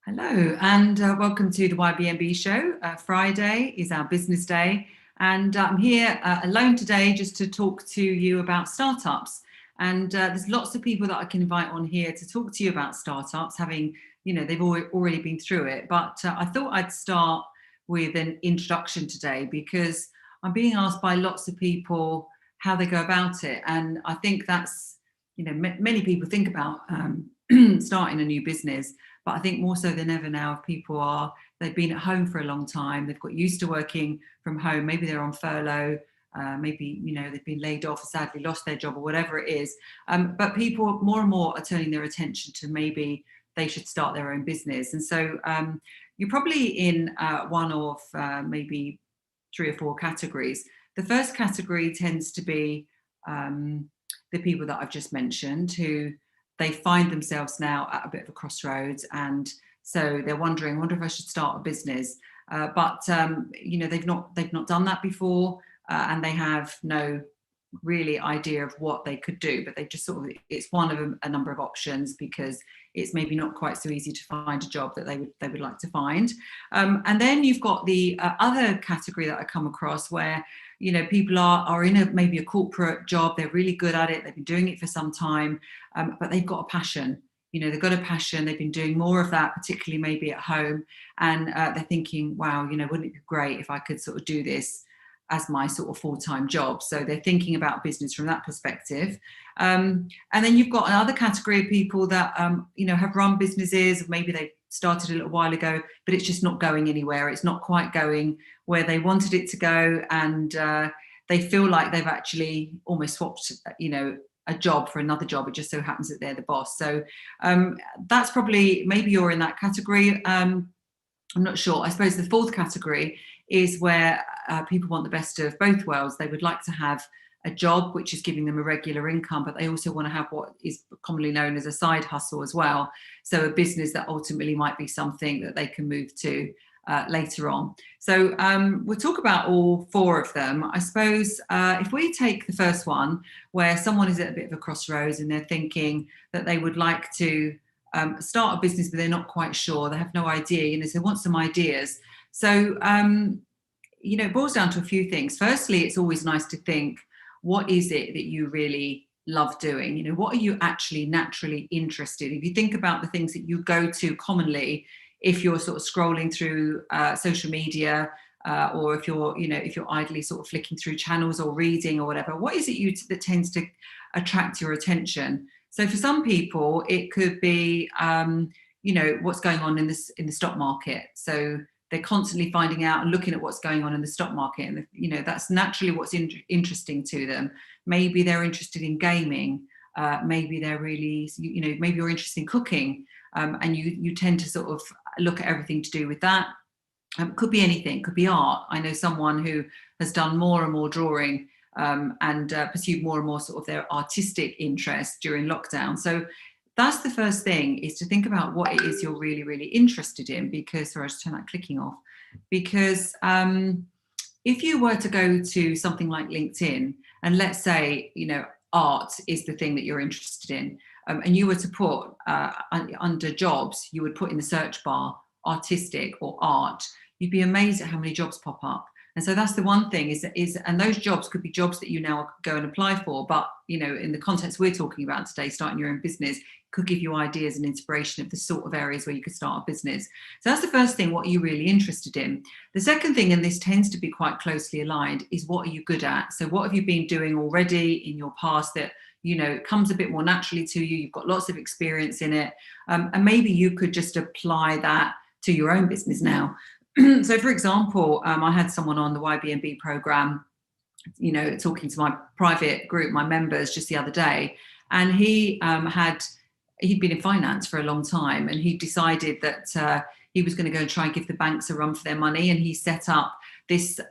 Hello, and welcome to the YBMB show. Friday is our business day, and I'm here alone today just to talk to you about startups. And there's lots of people that I can invite on here to talk to you about startups, having, they've already been through it. But I thought I'd start with an introduction today because I'm being asked by lots of people how they go about it. And I think that's, many people think about starting a new business. But I think more so than ever now, if people they've been at home for a long time, they've got used to working from home, maybe they're on furlough, maybe, they've been laid off or sadly lost their job or whatever it is. But people more and more are turning their attention to maybe they should start their own business. And so you're probably in one of maybe 3 or 4 categories. The first category tends to be the people that I've just mentioned who they find themselves now at a bit of a crossroads, and so they're wondering, I wonder if I should start a business. But they've not done that before, and they have no really idea of what they could do, but they just sort of, it's one of a number of options because it's maybe not quite so easy to find a job that they would like to find. And then you've got the other category that I come across where people are in maybe a corporate job, they're really good at it, they've been doing it for some time, but they've got a passion. They've got a passion, they've been doing more of that, particularly maybe at home, and they're thinking, wow, wouldn't it be great if I could sort of do this as my sort of full-time job? So they're thinking about business from that perspective. And then you've got another category of people that, have run businesses, maybe they started a little while ago, but it's just not going anywhere. It's not quite going where they wanted it to go. And they feel like they've actually almost swapped, a job for another job. It just so happens that they're the boss. So that's probably, maybe you're in that category. I'm not sure. I suppose the fourth category is where people want the best of both worlds. They would like to have a job which is giving them a regular income, but they also want to have what is commonly known as a side hustle as well. So a business that ultimately might be something that they can move to later on. So we'll talk about all 4 of them. I suppose if we take the first one, where someone is at a bit of a crossroads and they're thinking that they would like to start a business, but they're not quite sure, they have no idea, so they want some ideas. So, it boils down to a few things. Firstly, it's always nice to think, what is it that you really love doing? What are you actually naturally interested in? If you think about the things that you go to commonly, if you're sort of scrolling through social media, or if you're idly sort of flicking through channels or reading or whatever, what is it that tends to attract your attention? So for some people, it could be, what's going on in the stock market. So they're constantly finding out and looking at what's going on in the stock market, and that's naturally what's interesting to them. Maybe they're interested in gaming. Maybe they're really, maybe you're interested in cooking, and you tend to sort of look at everything to do with that. Could be anything. Could be art. I know someone who has done more and more drawing, and pursued more and more sort of their artistic interest during lockdown. So that's the first thing, is to think about what it is you're really, really interested in, because, sorry, I just turn that clicking off, because if you were to go to something like LinkedIn, and let's say, art is the thing that you're interested in, and you were to put under jobs, you would put in the search bar artistic or art, you'd be amazed at how many jobs pop up. And so that's the one thing is, and those jobs could be jobs that you now go and apply for, but in the context we're talking about today, starting your own business could give you ideas and inspiration of the sort of areas where you could start a business. So that's the first thing, what are you really interested in? The second thing, and this tends to be quite closely aligned, is what are you good at? So what have you been doing already in your past that comes a bit more naturally to you, you've got lots of experience in it, and maybe you could just apply that to your own business now. So for example, I had someone on the YBMB program, talking to my private group, my members, just the other day, and he'd been in finance for a long time, and he decided that he was going to go and try and give the banks a run for their money, and he set up this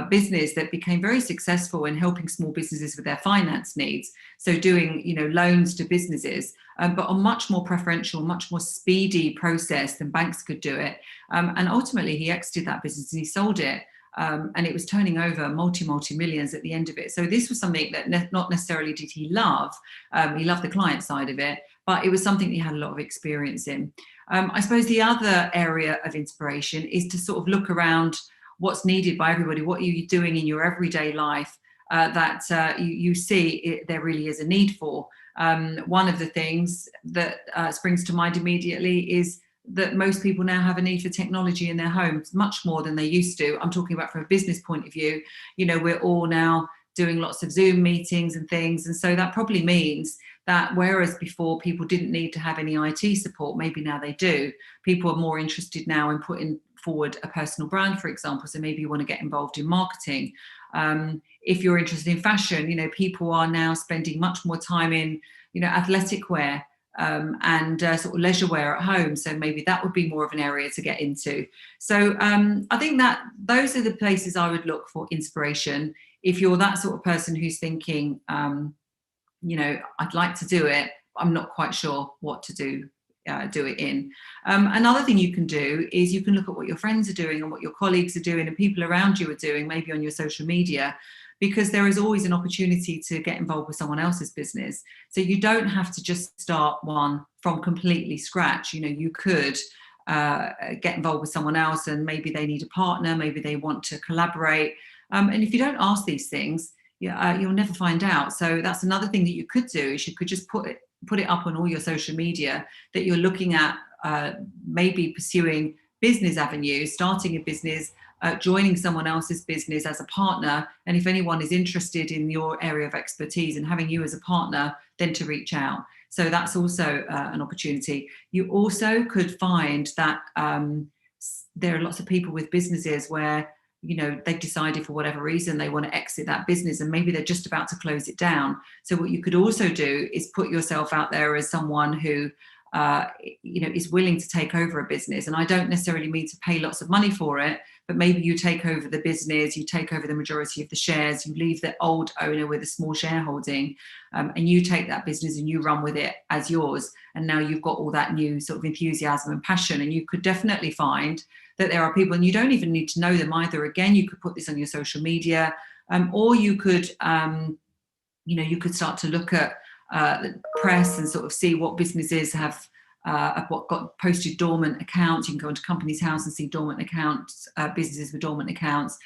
business that became very successful in helping small businesses with their finance needs. So doing, loans to businesses, but on much more preferential, much more speedy process than banks could do it. And ultimately he exited that business and he sold it. And it was turning over multi millions at the end of it. So this was something that not necessarily did he love. He loved the client side of it, but it was something he had a lot of experience in. I suppose the other area of inspiration is to sort of look around what's needed by everybody. What are you doing in your everyday life that you see there really is a need for? One of the things that springs to mind immediately is that most people now have a need for technology in their homes, much more than they used to. I'm talking about from a business point of view. You know, we're all now doing lots of Zoom meetings and things. And so that probably means that whereas before people didn't need to have any IT support, maybe now they do. People are more interested now in putting forward a personal brand, for example. So maybe you want to get involved in marketing. If you're interested in fashion, you know, people are now spending much more time in, you know, athletic wear, and sort of leisure wear at home. So maybe that would be more of an area to get into. So I think that those are the places I would look for inspiration. If you're that sort of person who's thinking, you know, I'd like to do it, but I'm not quite sure what to do it in. Another thing you can do is you can look at what your friends are doing and what your colleagues are doing and people around you are doing, maybe on your social media, because there is always an opportunity to get involved with someone else's business. So you don't have to just start one from completely scratch. You know, you could get involved with someone else and maybe they need a partner, maybe they want to collaborate. And if you don't ask these things, you'll never find out. So that's another thing that you could do, is you could just put it up on all your social media that you're looking at maybe pursuing business avenues, starting a business, joining someone else's business as a partner. And if anyone is interested in your area of expertise and having you as a partner, then to reach out. So that's also an opportunity. You also could find that there are lots of people with businesses where, you know, they've decided for whatever reason they want to exit that business and maybe they're just about to close it down. So what you could also do is put yourself out there as someone who you know, is willing to take over a business. And I don't necessarily mean to pay lots of money for it, but maybe you take over the business, you take over the majority of the shares, you leave the old owner with a small shareholding, and you take that business and you run with it as yours. And now you've got all that new sort of enthusiasm and passion. And you could definitely find that there are people, and you don't even need to know them either. Again, you could put this on your social media, or you could, you know, you could start to look at the press and sort of see what businesses have what got posted dormant accounts. You can go into Companies House and see dormant accounts, businesses with dormant accounts.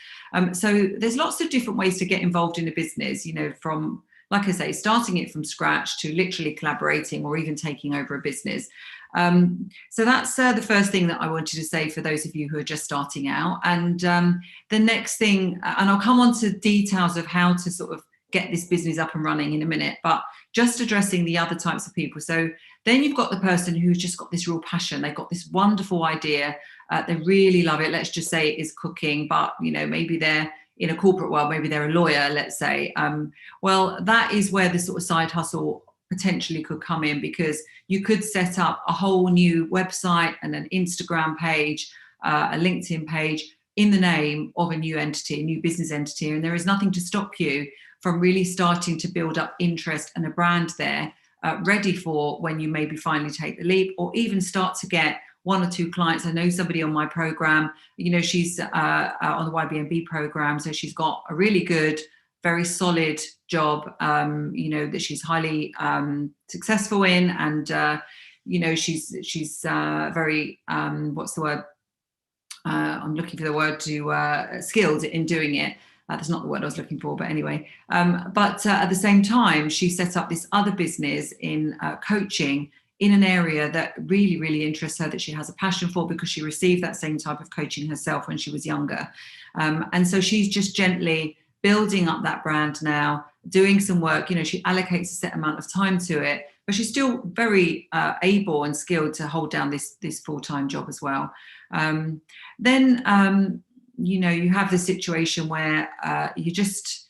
So there's lots of different ways to get involved in a business, you know, from, like I say, starting it from scratch to literally collaborating or even taking over a business. So that's the first thing that I wanted to say for those of you who are just starting out. And the next thing, and I'll come on to details of how to sort of get this business up and running in a minute, but just addressing the other types of people. So then you've got the person who's just got this real passion. They've got this wonderful idea. They really love it. Let's just say it is cooking, but, you know, maybe they're in a corporate world, maybe they're a lawyer, let's say. Well, that is where the sort of side hustle potentially could come in, because you could set up a whole new website and an Instagram page, a LinkedIn page in the name of a new entity, a new business entity. And there is nothing to stop you from really starting to build up interest and a brand there, ready for when you maybe finally take the leap, or even start to get one or two clients. I know somebody on my program, you know, she's on the YBMB program, so she's got a really good, very solid job, you know, that she's highly successful in, and you know, she's very what's the word? I'm looking for the word to skilled in doing it. That's not the word I was looking for, but anyway. But at the same time, she set up this other business in coaching in an area that really, really interests her, that she has a passion for, because she received that same type of coaching herself when she was younger. And so she's just gently building up that brand now, doing some work. You know, she allocates a set amount of time to it, but she's still very able and skilled to hold down this full-time job as well. Then you know, you have the situation where you just,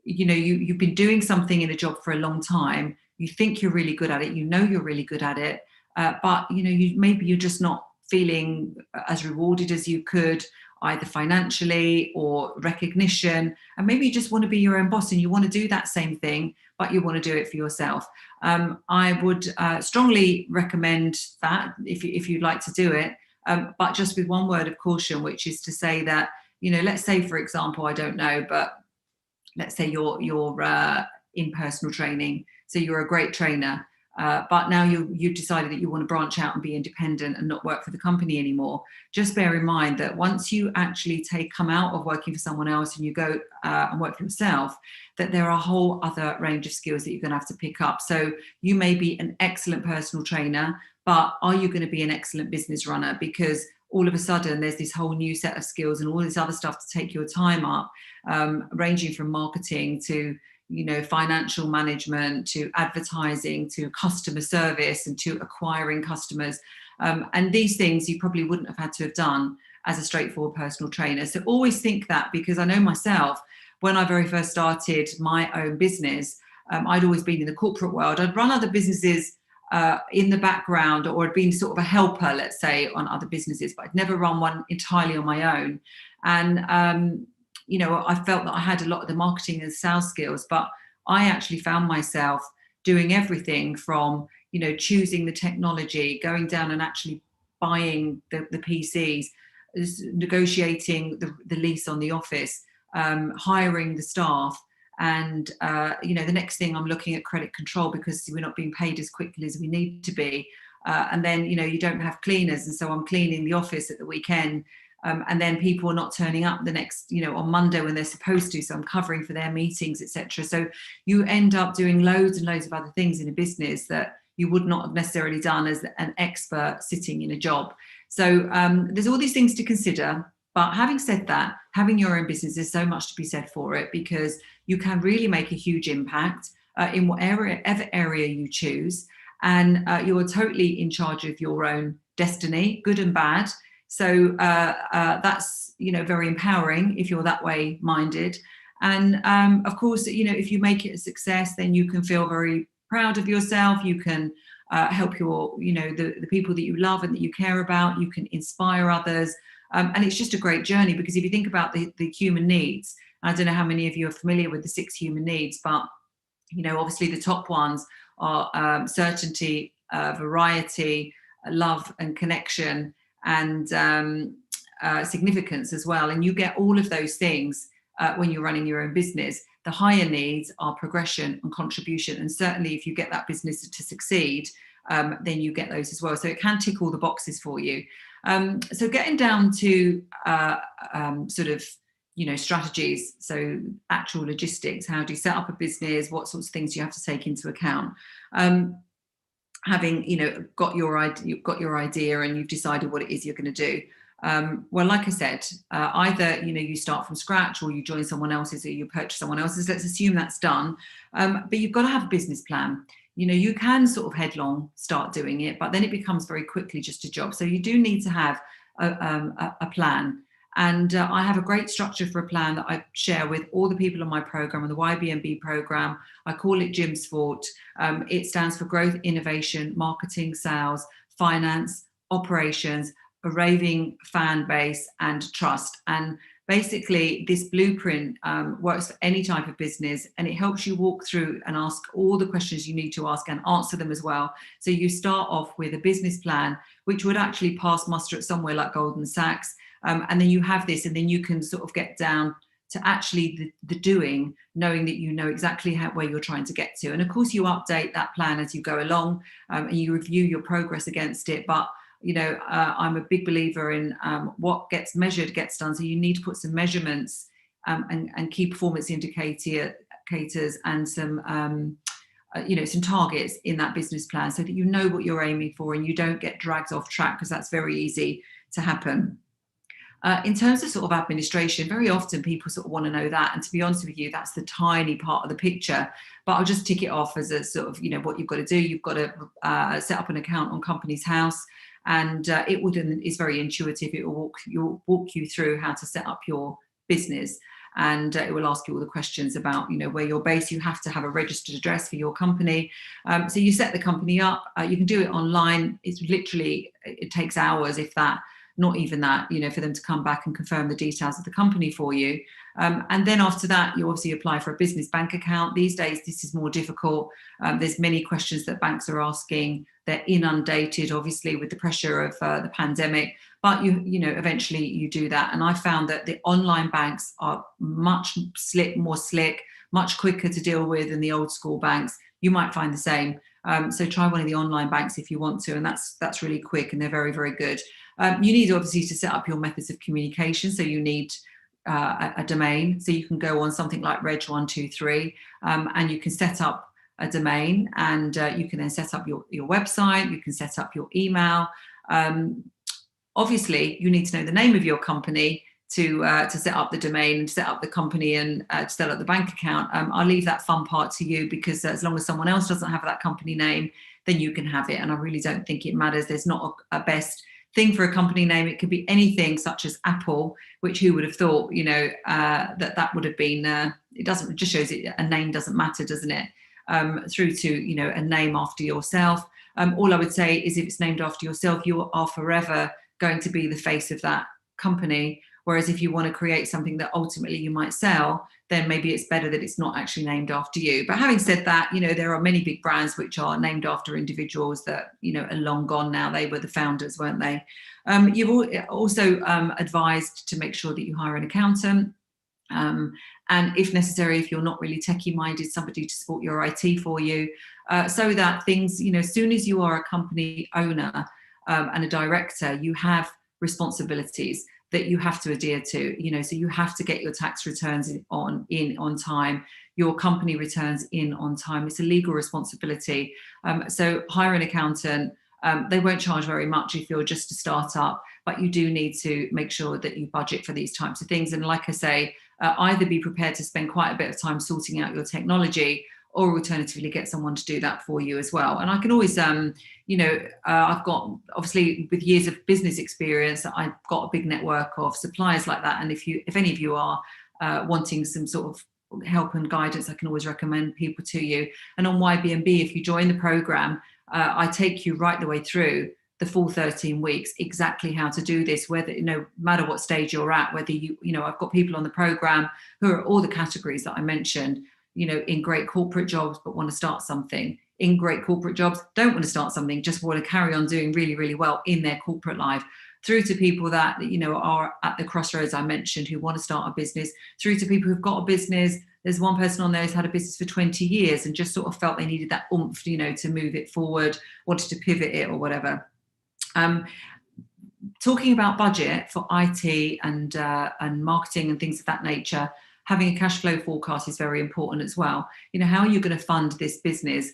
you know, you've been doing something in a job for a long time. You think you're really good at it. You know you're really good at it, but you know, maybe you're just not feeling as rewarded as you could, either financially or recognition. And maybe you just want to be your own boss and you want to do that same thing, but you want to do it for yourself. I would strongly recommend that if you'd like to do it. But just with one word of caution, which is to say that, you know, let's say, for example, I don't know, but let's say you're in personal training. So you're a great trainer. but now you've decided that you want to branch out and be independent and not work for the company anymore. Just bear in mind that once you actually come out of working for someone else and you go and work for yourself, that there are a whole other range of skills that you're going to have to pick up. So you may be an excellent personal trainer, but are you going to be an excellent business runner? Because all of a sudden there's this whole new set of skills and all this other stuff to take your time up, ranging from marketing to financial management, to advertising, to customer service, and to acquiring customers. And these things you probably wouldn't have had to have done as a straightforward personal trainer. So always think that, because I know myself, when I very first started my own business, I'd always been in the corporate world. I'd run other businesses in the background, or had been sort of a helper, let's say, on other businesses, but I'd never run one entirely on my own. And I felt that I had a lot of the marketing and sales skills, but I actually found myself doing everything from, choosing the technology, going down and actually buying the PCs, negotiating the lease on the office, hiring the staff. And, the next thing I'm looking at credit control, because we're not being paid as quickly as we need to be. And then, you don't have cleaners. And so I'm cleaning the office at the weekend. And then people are not turning up the next, on Monday when they're supposed to. So I'm covering for their meetings, etc. So you end up doing loads and loads of other things in a business that you would not have necessarily done as an expert sitting in a job. So there's all these things to consider. But having said that, having your own business, there's so much to be said for it, because you can really make a huge impact in whatever area you choose. And you are totally in charge of your own destiny, good and bad. So that's, very empowering if you're that way minded. And of course, if you make it a success, then you can feel very proud of yourself. You can help your, the people that you love and that you care about. You can inspire others. And it's just a great journey, because if you think about the human needs, I don't know how many of you are familiar with the 6 human needs, but, obviously the top ones are certainty, variety, love and connection, and significance as well. And you get all of those things when you're running your own business. The higher needs are progression and contribution. And certainly if you get that business to succeed, then you get those as well. So it can tick all the boxes for you. So getting down to sort of, strategies. So actual logistics, how do you set up a business? What sorts of things do you have to take into account? Having, got your idea and you've decided what it is you're going to do. Well, like I said, either, you start from scratch, or you join someone else's, or you purchase someone else's. Let's assume that's done. But you've got to have a business plan. You can sort of headlong start doing it, but then it becomes very quickly just a job. So you do need to have a plan. And I have a great structure for a plan that I share with all the people on my program, on the YBMB program. I call it Jim Sport. It stands for Growth, Innovation, Marketing, Sales, Finance, Operations, a raving fan base, and trust. And basically this blueprint works for any type of business, and it helps you walk through and ask all the questions you need to ask and answer them as well. So you start off with a business plan, which would actually pass muster at somewhere like Goldman Sachs. And then you have this, and then you can sort of get down to actually the doing, knowing that you know exactly where you're trying to get to. And of course you update that plan as you go along, and you review your progress against it. But I'm a big believer in what gets measured gets done. So you need to put some measurements and key performance indicators and some some targets in that business plan, so that you know what you're aiming for and you don't get dragged off track, because that's very easy to happen. In terms of sort of administration, very often people sort of want to know that. And to be honest with you, that's the tiny part of the picture. But I'll just tick it off as a sort of, what you've got to do. You've got to set up an account on Companies House. And it's very intuitive. It will walk you through how to set up your business. And it will ask you all the questions about, where you're based. You have to have a registered address for your company. So you set the company up. You can do it online. It's literally, it takes hours, if that. Not even that, for them to come back and confirm the details of the company for you. And then after that, you obviously apply for a business bank account. These days, this is more difficult. There's many questions that banks are asking. They're inundated, obviously, with the pressure of the pandemic. But eventually you do that. And I found that the online banks are much more slick, much quicker to deal with than the old school banks. You might find the same. So try one of the online banks if you want to, and that's really quick, and they're very, very good. You need obviously to set up your methods of communication. So you need a domain. So you can go on something like Reg123, and you can set up a domain, and you can then set up your website. You can set up your email. Obviously, you need to know the name of your company to set up the domain and set up the company and to set up the bank account. I'll leave that fun part to you, because as long as someone else doesn't have that company name, then you can have it. And I really don't think it matters. There's not a best thing for a company name. It could be anything, such as Apple, which who would have thought, that would have been, it just shows it, a name doesn't matter, doesn't it? Through to, a name after yourself. All I would say is, if it's named after yourself, you are forever going to be the face of that company. Whereas if you want to create something that ultimately you might sell, then maybe it's better that it's not actually named after you. But having said that, there are many big brands which are named after individuals that, are long gone now. They were the founders, weren't they? You've also advised to make sure that you hire an accountant. And if necessary, if you're not really techie minded, somebody to support your IT for you, so that things, as soon as you are a company owner and a director, you have responsibilities that you have to adhere to, so you have to get your tax returns in on time, your company returns in on time. It's a legal responsibility. So hire an accountant. They won't charge very much if you're just a startup, but you do need to make sure that you budget for these types of things. And like I say, either be prepared to spend quite a bit of time sorting out your technology, or alternatively get someone to do that for you as well. And I can always, I've got, obviously with years of business experience, I've got a big network of suppliers like that. And if any of you are wanting some sort of help and guidance, I can always recommend people to you. And on YBNB, if you join the program, I take you right the way through the full 13 weeks, exactly how to do this, whether, no matter what stage you're at, whether I've got people on the program who are all the categories that I mentioned, in great corporate jobs, but want to start something, in great corporate jobs, don't want to start something, just want to carry on doing really, really well in their corporate life, through to people that, are at the crossroads I mentioned, who want to start a business, through to people who've got a business. There's one person on there who's had a business for 20 years and just sort of felt they needed that oomph, to move it forward, wanted to pivot it or whatever. Talking about budget for IT and marketing and things of that nature, having a cash flow forecast is very important as well. How are you going to fund this business?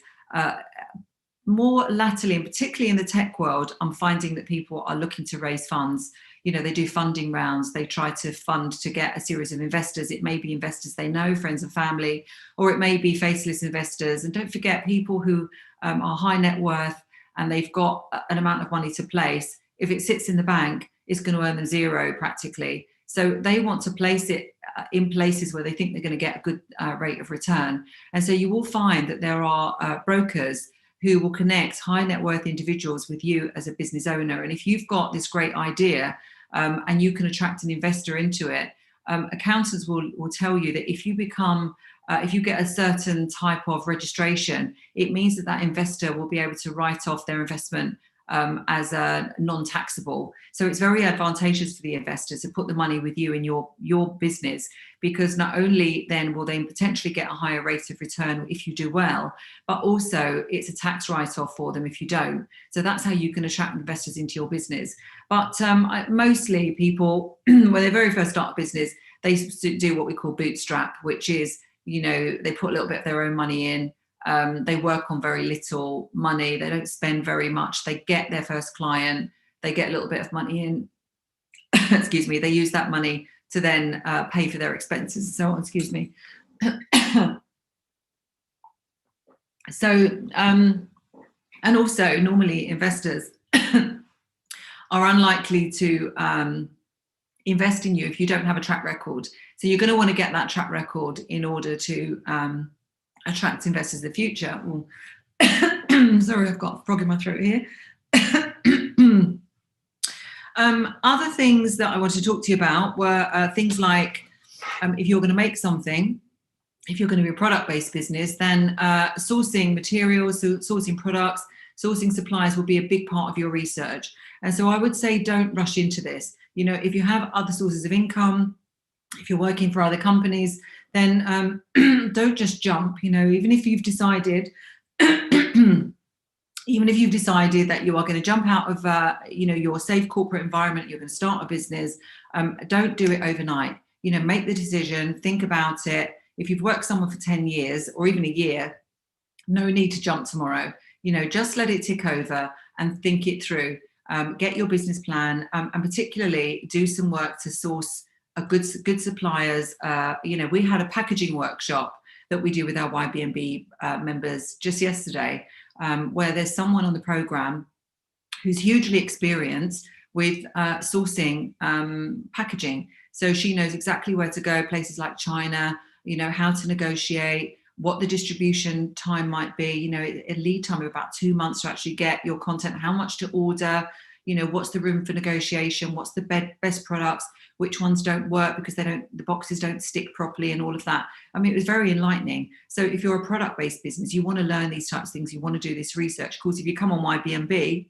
More latterly, and particularly in the tech world, I'm finding that people are looking to raise funds. They do funding rounds. They try to fund to get a series of investors. It may be investors they know, friends and family, or it may be faceless investors. And don't forget, people who are high net worth and they've got an amount of money to place, if it sits in the bank, it's going to earn them zero practically. So they want to place it in places where they think they're going to get a good rate of return. And so you will find that there are brokers who will connect high net worth individuals with you as a business owner. And if you've got this great idea and you can attract an investor into it, accountants will tell you that if you get a certain type of registration, it means that investor will be able to write off their investment as a non-taxable. So it's very advantageous for the investors to put the money with you in your business, because not only then will they potentially get a higher rate of return if you do well, but also it's a tax write-off for them if you don't. So that's how you can attract investors into your business. But mostly people, when they very first start a business, they do what we call bootstrap, which is, they put a little bit of their own money in. They work on very little money. They don't spend very much. They get their first client. They get a little bit of money in. Excuse me. They use that money to then pay for their expenses and so on. Excuse me. So, and also normally investors are unlikely to invest in you if you don't have a track record. So you're going to want to get that track record in order to attract investors in the future. Well, sorry, I've got a frog in my throat here. Other things that I wanted to talk to you about were things like if you're going to make something, if you're going to be a product-based business, then sourcing materials, sourcing products, sourcing supplies will be a big part of your research. And so I would say don't rush into this. If you have other sources of income, if you're working for other companies, then don't just jump, even if you've decided even if you've decided that you are going to jump out of your safe corporate environment, you're going to start a business, don't do it overnight. Make the decision, think about it. If you've worked somewhere for 10 years or even a year, no need to jump tomorrow. Just let it tick over and think it through. Get your business plan, and particularly do some work to source a good suppliers. We had a packaging workshop that we do with our YBNB members just yesterday, where there's someone on the program who's hugely experienced with sourcing packaging. So she knows exactly where to go, places like China, how to negotiate, what the distribution time might be, a lead time of about 2 months to actually get your content, how much to order, what's the room for negotiation, what's the best products, which ones don't work because the boxes don't stick properly, and all of that. I mean, it was very enlightening. So if you're a product-based business, you want to learn these types of things, you want to do this research. Of course, if you come on YBNB,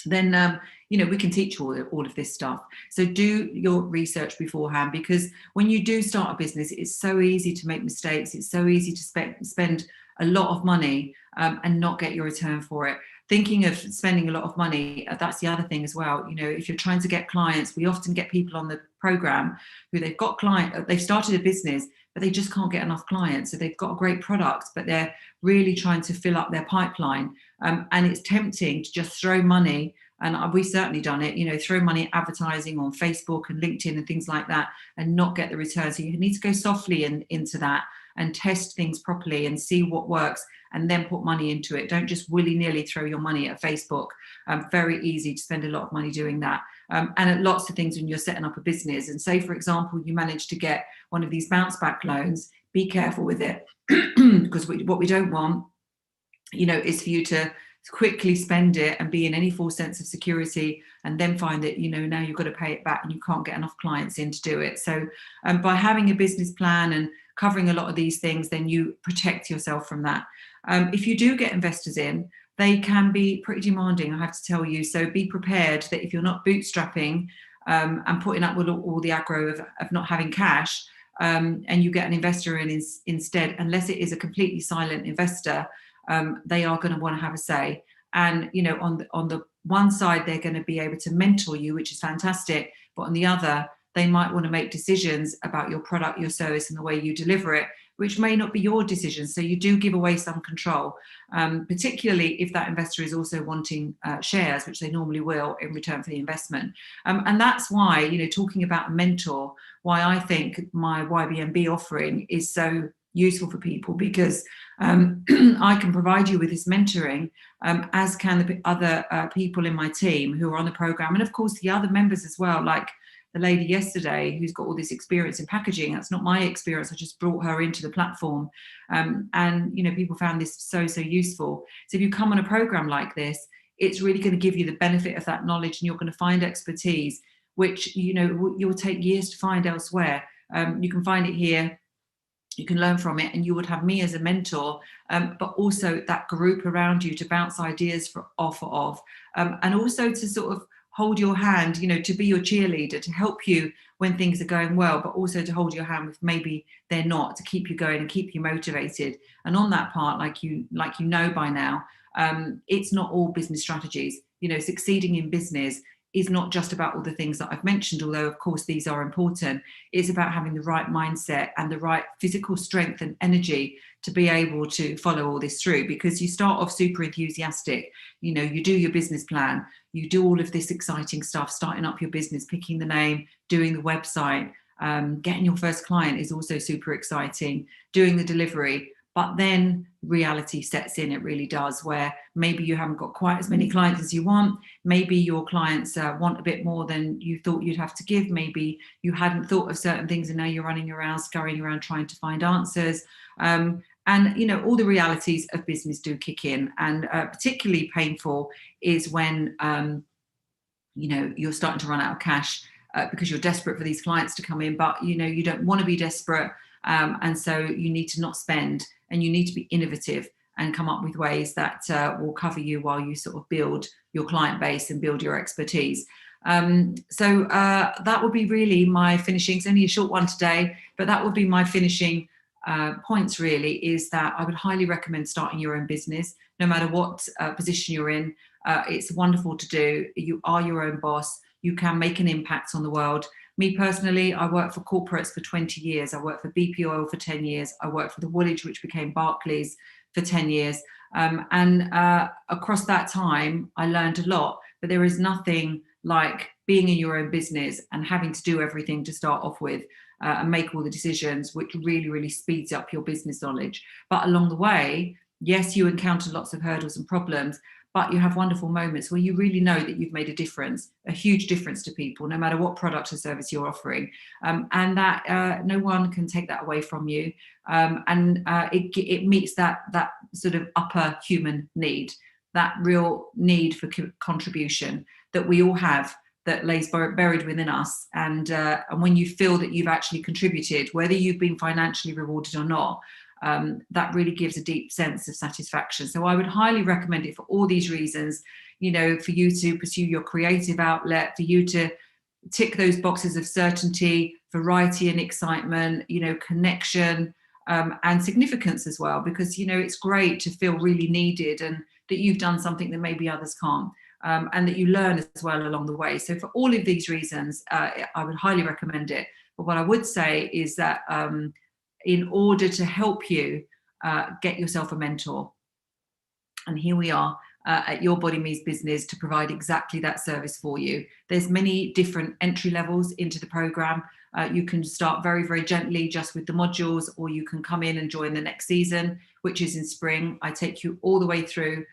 then we can teach all of this stuff. So do your research beforehand, because when you do start a business, it's so easy to make mistakes. It's so easy to spend a lot of money and not get your return for it. Thinking of spending a lot of money, that's the other thing as well. If you're trying to get clients, we often get people on the program who they've started a business, but they just can't get enough clients. So they've got a great product, but they're really trying to fill up their pipeline. And it's tempting to just throw money, and we've certainly done it, throw money at advertising on Facebook and LinkedIn and things like that and not get the return. So you need to go softly into that and test things properly and see what works, and then put money into it. Don't just willy-nilly throw your money at Facebook. Very easy to spend a lot of money doing that. And at lots of things when you're setting up a business. And say, for example, you manage to get one of these bounce back loans, be careful with it. Because what we don't want, is for you to quickly spend it and be in any false sense of security, and then find that now you've got to pay it back and you can't get enough clients in to do it. So by having a business plan and covering a lot of these things, then you protect yourself from that. If you do get investors in, they can be pretty demanding, I have to tell you. So be prepared that if you're not bootstrapping and putting up with all the aggro of not having cash, and you get an investor in instead, unless it is a completely silent investor, they are going to want to have a say. And on the one side, they're going to be able to mentor you, which is fantastic, but on the other, they might want to make decisions about your product, your service, and the way you deliver it, which may not be your decision. So you do give away some control, particularly if that investor is also wanting shares, which they normally will in return for the investment. And that's why, talking about a mentor, why I think my YBNB offering is so useful for people, because I can provide you with this mentoring, as can the other people in my team who are on the program, and of course the other members as well, like the lady yesterday who's got all this experience in packaging. That's not my experience. I just brought her into the platform, and people found this so useful. So if you come on a program like this, it's really going to give you the benefit of that knowledge, and you're going to find expertise which you'll take years to find elsewhere. You can find it here. You can learn from it, and you would have me as a mentor, but also that group around you to bounce ideas off of, and also to sort of hold your hand, to be your cheerleader, to help you when things are going well, but also to hold your hand if maybe they're not, to keep you going and keep you motivated. And on that part, like you know by now, it's not all business strategies. Succeeding in business is not just about all the things that I've mentioned, although of course these are important. It's about having the right mindset and the right physical strength and energy to be able to follow all this through, because you start off super enthusiastic. You do your business plan, you do all of this exciting stuff, starting up your business, picking the name, doing the website, getting your first client is also super exciting, doing the delivery. But then reality sets in, it really does, where maybe you haven't got quite as many clients as you want. Maybe your clients want a bit more than you thought you'd have to give. Maybe you hadn't thought of certain things, and now you're running around, scurrying around trying to find answers. And all the realities of business do kick in. And particularly painful is when, you're starting to run out of cash because you're desperate for these clients to come in, but, you don't want to be desperate. And so you need to not spend, and you need to be innovative and come up with ways that will cover you while you sort of build your client base and build your expertise. So that would be really my finishing. It's only a short one today, but that would be my finishing points really is that I would highly recommend starting your own business, no matter what position you're in. It's wonderful to do. You are your own boss. You can make an impact on the world. Me personally, I worked for corporates for 20 years. I worked for BP Oil for 10 years. I worked for the Woolwich, which became Barclays, for 10 years. And across that time, I learned a lot. But there is nothing like being in your own business and having to do everything to start off with. And make all the decisions, which really, really speeds up your business knowledge. But along the way, yes, you encounter lots of hurdles and problems, but you have wonderful moments where you really know that you've made a difference, a huge difference to people, no matter what product or service you're offering. And that no one can take that away from you. It meets that sort of upper human need, that real need for contribution that we all have, that lays buried within us. And when you feel that you've actually contributed, whether you've been financially rewarded or not, that really gives a deep sense of satisfaction. So I would highly recommend it for all these reasons, for you to pursue your creative outlet, for you to tick those boxes of certainty, variety and excitement, connection, and significance as well, because, it's great to feel really needed and that you've done something that maybe others can't. And that you learn as well along the way. So for all of these reasons, I would highly recommend it. But what I would say is that in order to help you, get yourself a mentor. And here we are at Your Body Means Business to provide exactly that service for you. There's many different entry levels into the program. You can start very, very gently just with the modules, or you can come in and join the next season, which is in spring. I take you all the way through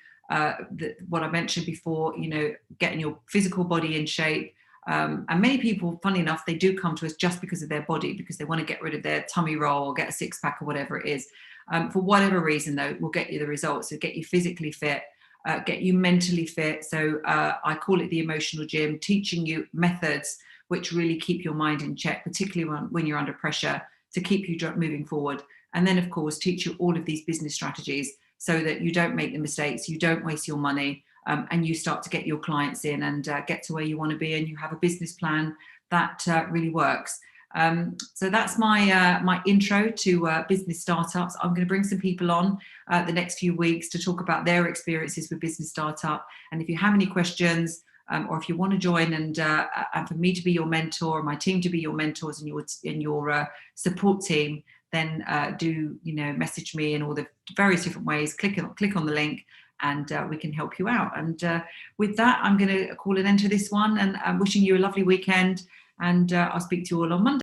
what I mentioned before, getting your physical body in shape. And many people, funny enough, they do come to us just because of their body, because they want to get rid of their tummy roll or get a six pack or whatever it is. For whatever reason, though, we'll get you the results. So get you physically fit, get you mentally fit. So I call it the emotional gym, teaching you methods which really keep your mind in check, particularly when you're under pressure, to keep you moving forward. And then, of course, teach you all of these business strategies so that you don't make the mistakes, you don't waste your money, and you start to get your clients in and get to where you want to be, and you have a business plan that really works. So that's my intro to business startups. I'm going to bring some people on the next few weeks to talk about their experiences with business startup. And if you have any questions, or if you want to join and for me to be your mentor, or my team to be your mentors and your support team, then do message me in all the various different ways. Click on the link, and we can help you out. And with that, I'm going to call an end to this one, and I'm wishing you a lovely weekend. And I'll speak to you all on Monday.